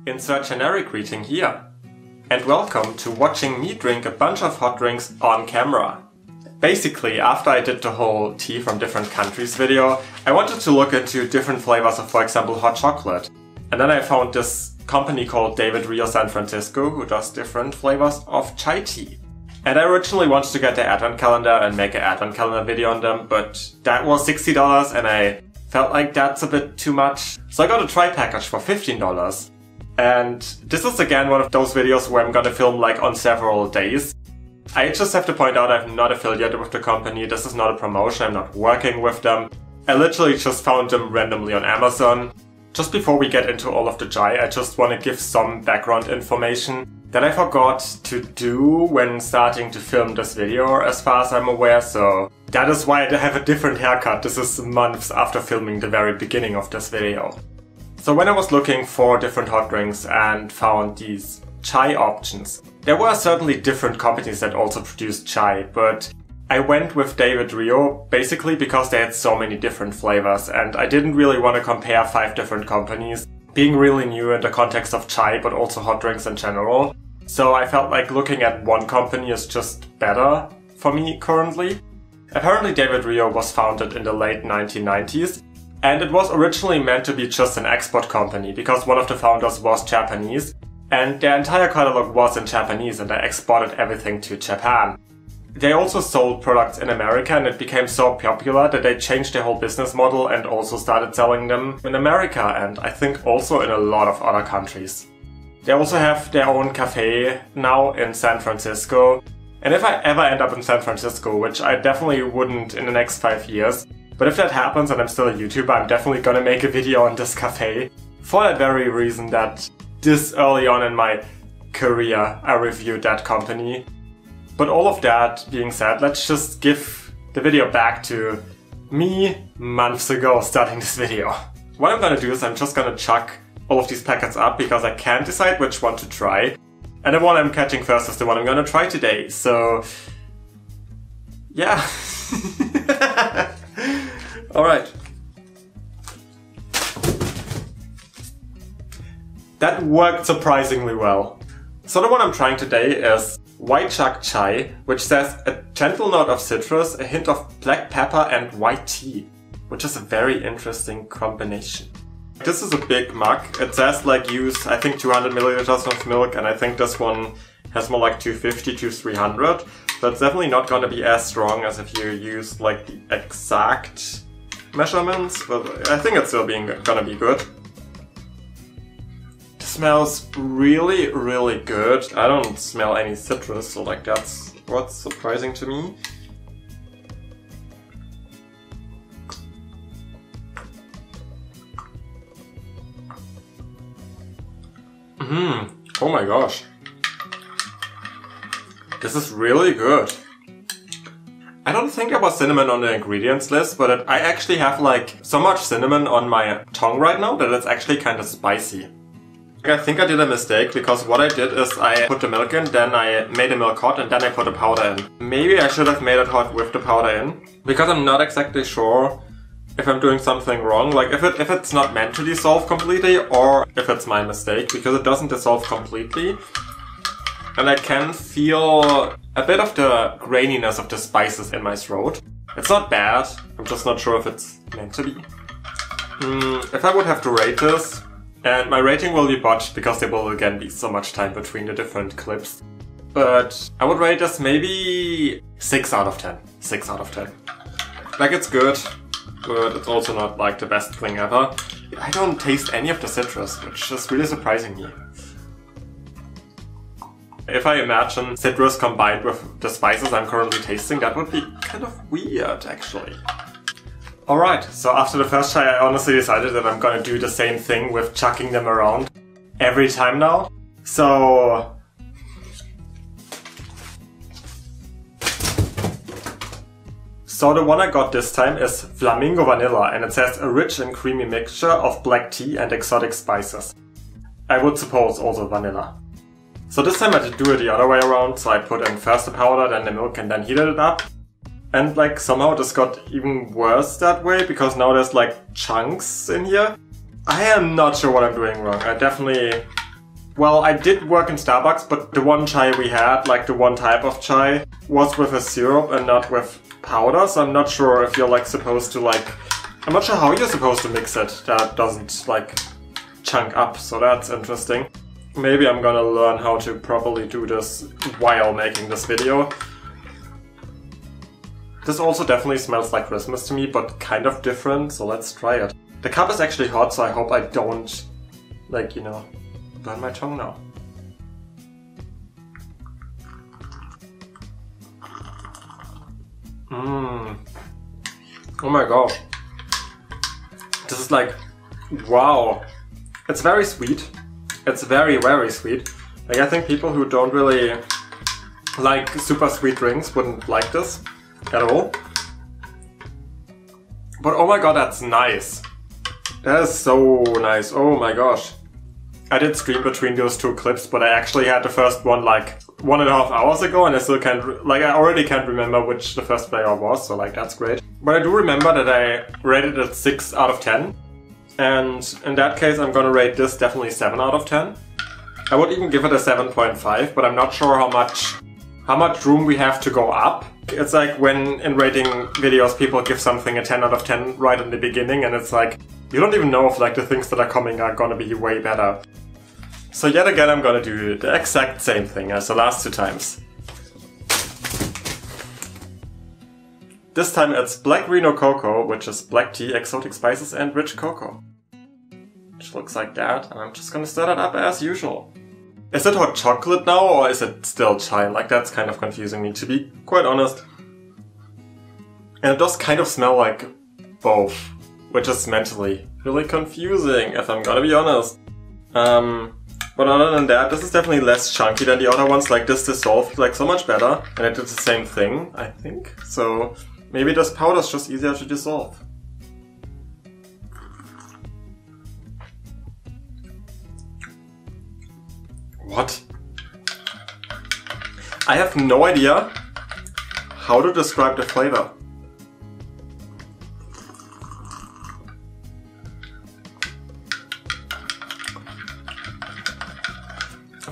Insert generic greeting here. And welcome to watching me drink a bunch of hot drinks on camera. Basically, after I did the whole tea from different countries video, I wanted to look into different flavors of, for example, hot chocolate. And then I found this company called David Rio San Francisco who does different flavors of chai tea. And I originally wanted to get the advent calendar and make an advent calendar video on them, but that was $60 and I felt like that's a bit too much. So I got a tri-package for $15. And this is again one of those videos where I'm gonna film like on several days. I just have to point out I'm not affiliated with the company, this is not a promotion, I'm not working with them. I literally just found them randomly on Amazon. Just before we get into all of the chai, I just want to give some background information that I forgot to do when starting to film this video as far as I'm aware, so that is why I have a different haircut. This is months after filming the very beginning of this video. So when I was looking for different hot drinks and found these chai options, there were certainly different companies that also produced chai, but I went with David Rio basically because they had so many different flavors and I didn't really want to compare 5 different companies, being really new in the context of chai but also hot drinks in general. So I felt like looking at one company is just better for me currently. Apparently David Rio was founded in the late 1990s and it was originally meant to be just an export company because one of the founders was Japanese and their entire catalog was in Japanese and they exported everything to Japan. They also sold products in America and it became so popular that they changed their whole business model and also started selling them in America and I think also in a lot of other countries. They also have their own cafe now in San Francisco. And if I ever end up in San Francisco, which I definitely wouldn't in the next 5 years, but if that happens and I'm still a YouTuber, I'm definitely gonna make a video on this cafe. For that very reason that this early on in my career I reviewed that company. But all of that being said, let's just give the video back to me months ago starting this video. What I'm gonna do is I'm just gonna chuck all of these packets up because I can't decide which one to try. And the one I'm catching first is the one I'm gonna try today, so yeah. Alright. That worked surprisingly well. So the one I'm trying today is White Chuck Chai, which says a gentle note of citrus, a hint of black pepper and white tea, which is a very interesting combination. This is a big mug. It says like use I think 200 milliliters of milk and I think this one has more like 250 to 300. So it's definitely not gonna be as strong as if you use like the exact measurements, but I think it's still gonna be good. Smells really, really good. I don't smell any citrus, so like that's what's surprising to me. Oh my gosh. This is really good. I don't think there was cinnamon on the ingredients list, but I actually have like so much cinnamon on my tongue right now that it's actually kind of spicy. I think I did a mistake because what I did is I put the milk in, then I made the milk hot and then I put the powder in. Maybe I should have made it hot with the powder in, because I'm not exactly sure if I'm doing something wrong, like if it's not meant to dissolve completely or if it's my mistake, because it doesn't dissolve completely. And I can feel a bit of the graininess of the spices in my throat. It's not bad, I'm just not sure if it's meant to be. If I would have to rate this, and my rating will be botched because there will again be so much time between the different clips. But I would rate this maybe 6 out of 10. 6 out of 10. Like it's good, but it's also not like the best thing ever. I don't taste any of the citrus, which is really surprising me. If I imagine citrus combined with the spices I'm currently tasting, that would be kind of weird actually. Alright, so after the first try I honestly decided that I'm gonna do the same thing with chucking them around every time now. So the one I got this time is Flamingo Vanilla and it says a rich and creamy mixture of black tea and exotic spices. I would suppose also vanilla. So this time I did do it the other way around, so I put in first the powder, then the milk and then heated it up. And like somehow this got even worse that way, because now there's like chunks in here. I am not sure what I'm doing wrong. I definitely Well, I did work in Starbucks, but the one chai we had, like the one type of chai, was with a syrup and not with powder, so I'm not sure if you're like supposed to like... I'm not sure how you're supposed to mix it that doesn't like chunk up, so that's interesting. Maybe I'm gonna learn how to properly do this while making this video. This also definitely smells like Christmas to me, but kind of different, so let's try it. The cup is actually hot, so I hope I don't, like, you know, burn my tongue now. Oh my gosh. This is like, wow. It's very sweet. It's very, very sweet. Like, I think people who don't really like super sweet drinks wouldn't like this at all. But oh my god, that's nice. That is so nice. Oh my gosh. I did stream between those two clips, but I actually had the first one like 1.5 hours ago, and I still can't, like, I already can't remember which the first flavor was, so like, that's great. But I do remember that I rated it 6 out of 10. And in that case, I'm gonna rate this definitely 7 out of 10. I would even give it a 7.5, but I'm not sure how much room we have to go up. It's like when in rating videos people give something a 10 out of 10 right in the beginning, and it's like, you don't even know if like the things that are coming are gonna be way better. So yet again I'm gonna do the exact same thing as the last 2 times. This time it's Black Reno Cocoa, which is black tea, exotic spices and rich cocoa. Which looks like that, and I'm just gonna stir that up as usual. Is it hot chocolate now, or is it still chai? Like, that's kind of confusing me, to be quite honest. And it does kind of smell like both, which is mentally really confusing, if I'm gonna be honest. But other than that, this is definitely less chunky than the other ones. Like, this dissolved like so much better, and it did the same thing, I think. So maybe this powder is just easier to dissolve. What? I have no idea how to describe the flavor.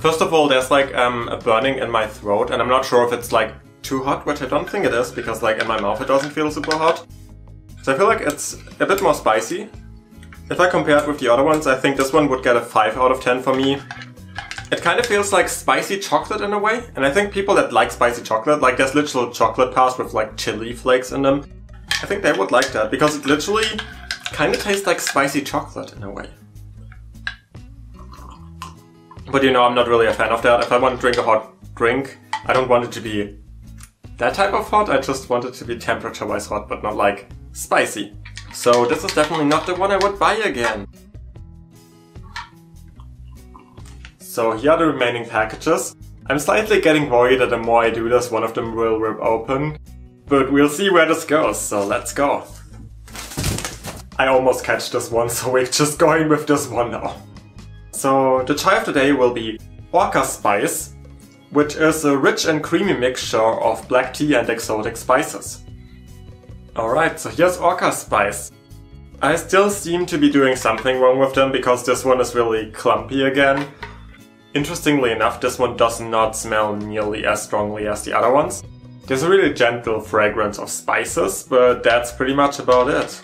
First of all, there's like a burning in my throat, and I'm not sure if it's like too hot, which I don't think it is, because like in my mouth it doesn't feel super hot. So I feel like it's a bit more spicy. If I compare it with the other ones, I think this one would get a 5 out of 10 for me. It kind of feels like spicy chocolate in a way, and I think people that like spicy chocolate, like there's literal chocolate bars with like chili flakes in them, I think they would like that, because it literally kind of tastes like spicy chocolate in a way. But you know, I'm not really a fan of that. If I want to drink a hot drink, I don't want it to be that type of hot, I just want it to be temperature-wise hot, but not like spicy. So this is definitely not the one I would buy again. So here are the remaining packages. I'm slightly getting worried that the more I do this, one of them will rip open. But we'll see where this goes, so let's go. I almost catch this one, so we're just going with this one now. So the chai of the day will be Orca Spice, which is a rich and creamy mixture of black tea and exotic spices. Alright, so here's Orca Spice. I still seem to be doing something wrong with them, because this one is really clumpy again. Interestingly enough, this one does not smell nearly as strongly as the other ones. There's a really gentle fragrance of spices, but that's pretty much about it.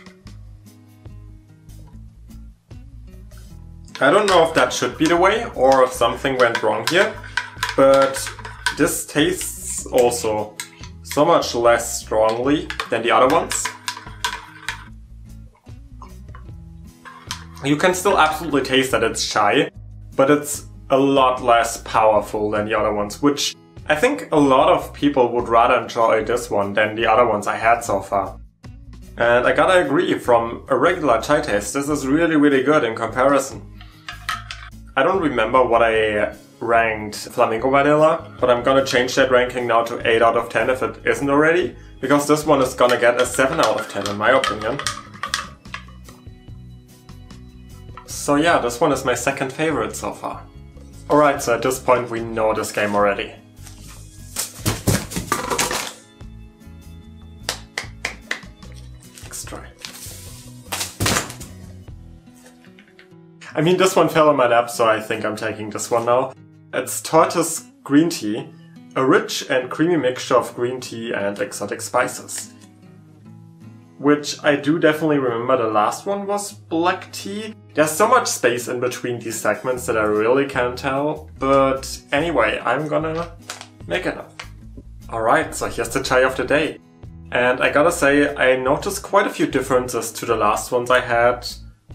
I don't know if that should be the way, or if something went wrong here, but this tastes also so much less strongly than the other ones. You can still absolutely taste that it's chai, but it's a lot less powerful than the other ones, which I think a lot of people would rather enjoy this one than the other ones I had so far. And I gotta agree, from a regular chai taste, this is really, really good in comparison. I don't remember what I ranked Flamingo Vanilla, but I'm gonna change that ranking now to 8 out of 10 if it isn't already, because this one is gonna get a 7 out of 10 in my opinion. So yeah, this one is my second favorite so far. Alright, so at this point we know this game already. Let's try. I mean, this one fell on my lap, so I think I'm taking this one now. It's tortoise green tea, a rich and creamy mixture of green tea and exotic spices. Which I do definitely remember the last one was black tea. There's so much space in between these segments that I really can't tell, but anyway, I'm gonna make it up. Alright, so here's the chai of the day. And I gotta say, I noticed quite a few differences to the last ones I had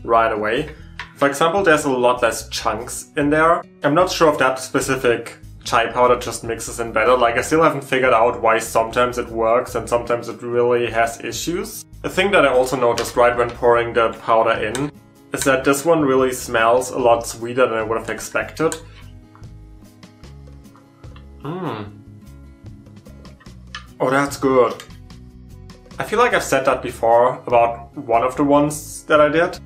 right away. For example, there's a lot less chunks in there. I'm not sure if that specific chai powder just mixes in better. Like, I still haven't figured out why sometimes it works and sometimes it really has issues. The thing that I also noticed right when pouring the powder in is that this one really smells a lot sweeter than I would have expected. Oh, that's good. I feel like I've said that before about one of the ones that I did.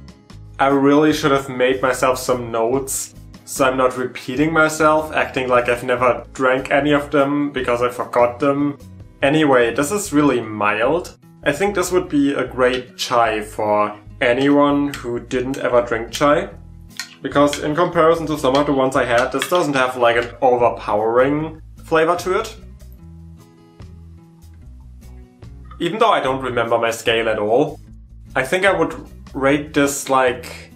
I really should have made myself some notes so I'm not repeating myself, acting like I've never drank any of them because I forgot them. Anyway, this is really mild. I think this would be a great chai for anyone who didn't ever drink chai. Because in comparison to some of the ones I had, this doesn't have like an overpowering flavor to it. Even though I don't remember my scale at all, I think I would rate this like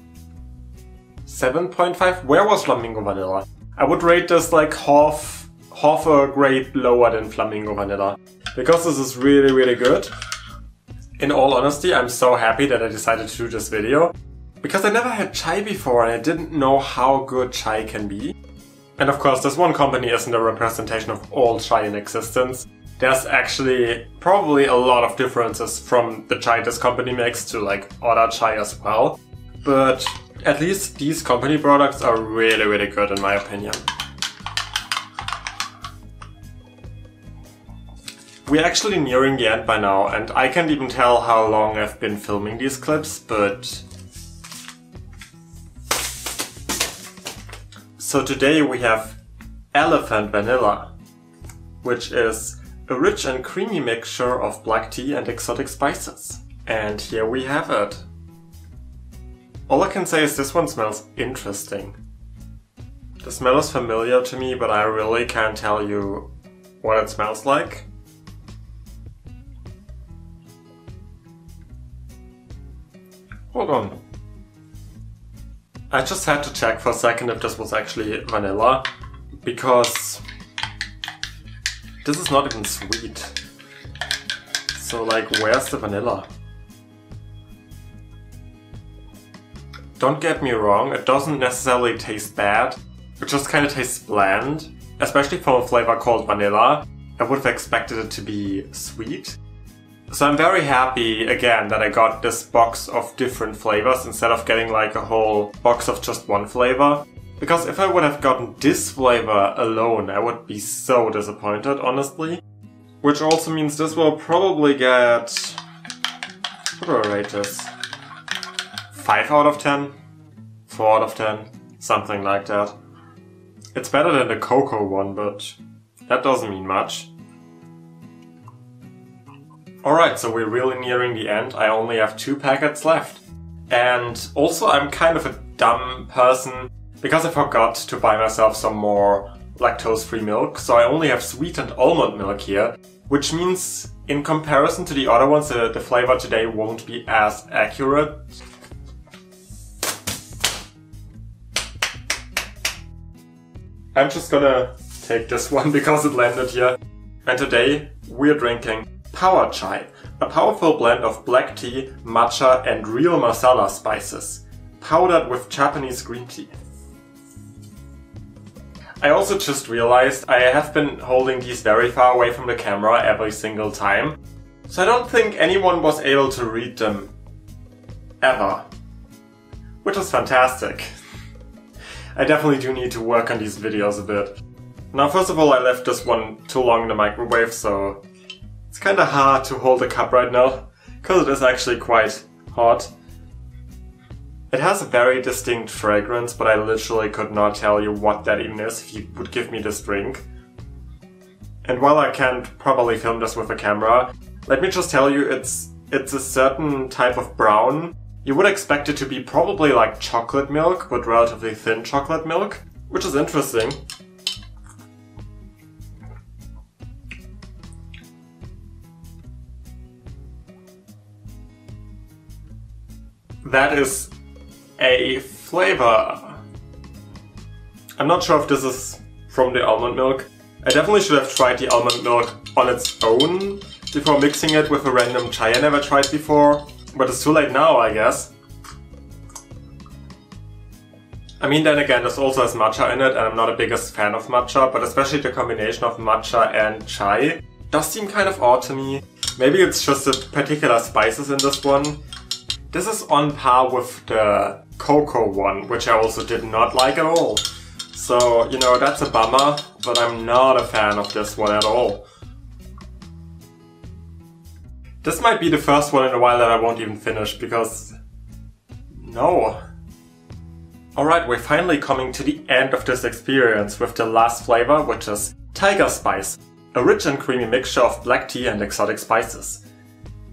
7.5. Where was Flamingo Vanilla? I would rate this like half a grade lower than Flamingo Vanilla. Because this is really, really good. In all honesty, I'm so happy that I decided to do this video. Because I never had chai before and I didn't know how good chai can be. And of course, this one company isn't a representation of all chai in existence. There's actually probably a lot of differences from the chai this company makes to like other chai as well. But at least these company products are really, really good in my opinion. We're actually nearing the end by now, and I can't even tell how long I've been filming these clips, but... So today we have Elephant Vanilla, which is a rich and creamy mixture of black tea and exotic spices. And here we have it. All I can say is this one smells interesting. The smell is familiar to me, but I really can't tell you what it smells like. Hold on. I just had to check for a second if this was actually vanilla, because this is not even sweet. So like, where's the vanilla? Don't get me wrong, it doesn't necessarily taste bad. It just kind of tastes bland. Especially for a flavor called vanilla. I would have expected it to be sweet. So I'm very happy, again, that I got this box of different flavors instead of getting like a whole box of just one flavor. Because if I would have gotten this flavor alone, I would be so disappointed, honestly. Which also means this will probably get... what do I rate this? 5 out of 10? 4 out of 10? Something like that. It's better than the cocoa one, but that doesn't mean much. Alright, so we're really nearing the end. I only have 2 packets left. And also I'm kind of a dumb person because I forgot to buy myself some more lactose-free milk, so I only have sweetened almond milk here, which means in comparison to the other ones, the flavor today won't be as accurate. I'm just gonna take this one because it landed here. And today we're drinking Power Chai, a powerful blend of black tea, matcha and real masala spices, powdered with Japanese green tea. I also just realized I have been holding these very far away from the camera every single time, so I don't think anyone was able to read them ever, which is fantastic. I definitely do need to work on these videos a bit. Now, first of all, I left this one too long in the microwave, so it's kinda hard to hold the cup right now, because it is actually quite hot. It has a very distinct fragrance, but I literally could not tell you what that even is if you would give me this drink. And while I can't probably film this with a camera, let me just tell you it's a certain type of brown. You would expect it to be probably like chocolate milk, but relatively thin chocolate milk, which is interesting. That is a flavor. I'm not sure if this is from the almond milk. I definitely should have tried the almond milk on its own before mixing it with a random chai I never tried before. But it's too late now, I guess. I mean, then again, this also has matcha in it, and I'm not the biggest fan of matcha, but especially the combination of matcha and chai does seem kind of odd to me. Maybe it's just the particular spices in this one. This is on par with the cocoa one, which I also did not like at all. So, you know, that's a bummer, but I'm not a fan of this one at all. This might be the first one in a while that I won't even finish, because... no. Alright, we're finally coming to the end of this experience with the last flavor, which is Tiger Spice, a rich and creamy mixture of black tea and exotic spices.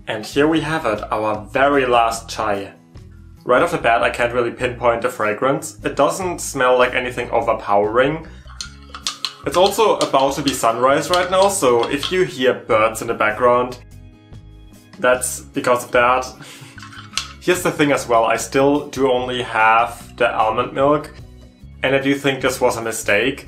And here we have it, our very last chai. Right off the bat, I can't really pinpoint the fragrance. It doesn't smell like anything overpowering. It's also about to be sunrise right now, so if you hear birds in the background, that's because of that. Here's the thing as well, I still do only have the almond milk, and I do think this was a mistake,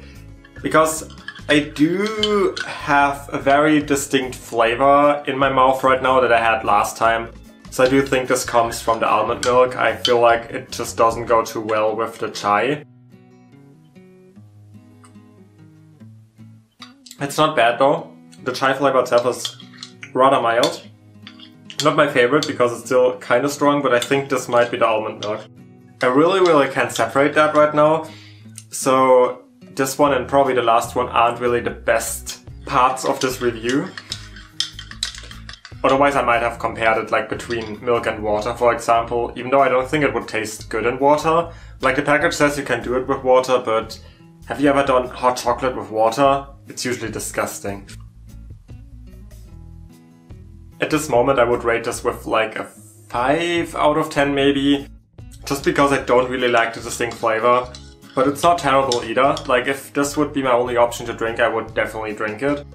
because I do have a very distinct flavor in my mouth right now that I had last time. So I do think this comes from the almond milk. I feel like it just doesn't go too well with the chai. It's not bad though. The chai flavor itself is rather mild. Not my favorite because it's still kind of strong, but I think this might be the almond milk. I really can't separate that right now. So this one and probably the last one aren't really the best parts of this review. Otherwise I might have compared it like between milk and water, for example, even though I don't think it would taste good in water. Like the package says you can do it with water, but have you ever done hot chocolate with water? It's usually disgusting. At this moment I would rate this with like a 5 out of 10 maybe, just because I don't really like the distinct flavor. But it's not terrible either. Like if this would be my only option to drink, I would definitely drink it.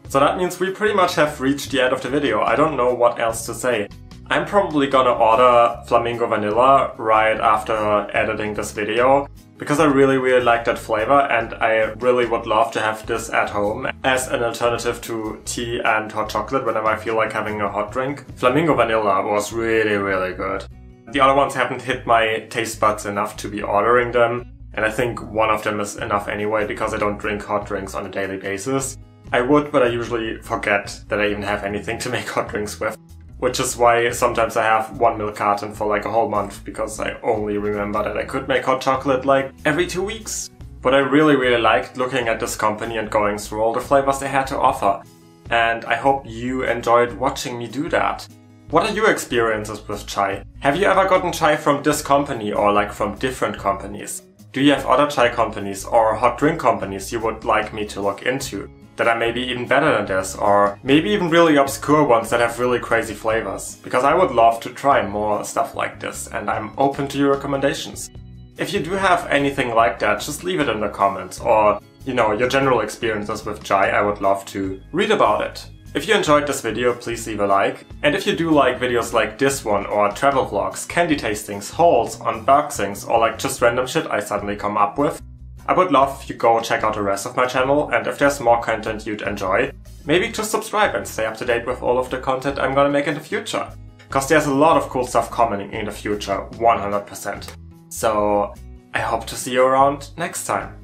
So that means we pretty much have reached the end of the video. I don't know what else to say. I'm probably gonna order Flamingo Vanilla right after editing this video, because I really like that flavor and I really would love to have this at home as an alternative to tea and hot chocolate whenever I feel like having a hot drink. Flamingo Vanilla was really good. The other ones haven't hit my taste buds enough to be ordering them, and I think one of them is enough anyway because I don't drink hot drinks on a daily basis. I would, but I usually forget that I even have anything to make hot drinks with. Which is why sometimes I have one milk carton for like a whole month, because I only remember that I could make hot chocolate like every 2 weeks. But I really liked looking at this company and going through all the flavors they had to offer. And I hope you enjoyed watching me do that. What are your experiences with chai? Have you ever gotten chai from this company or like from different companies? Do you have other chai companies or hot drink companies you would like me to look into that are maybe even better than this, or maybe even really obscure ones that have really crazy flavors? Because I would love to try more stuff like this, and I'm open to your recommendations. If you do have anything like that, just leave it in the comments, or, you know, your general experiences with chai. I would love to read about it. If you enjoyed this video, please leave a like. And if you do like videos like this one, or travel vlogs, candy tastings, hauls, unboxings, or like just random shit I suddenly come up with, I would love if you go check out the rest of my channel, and if there's more content you'd enjoy, maybe just subscribe and stay up to date with all of the content I'm gonna make in the future. Cause there's a lot of cool stuff coming in the future, 100%. So I hope to see you around next time.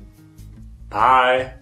Bye!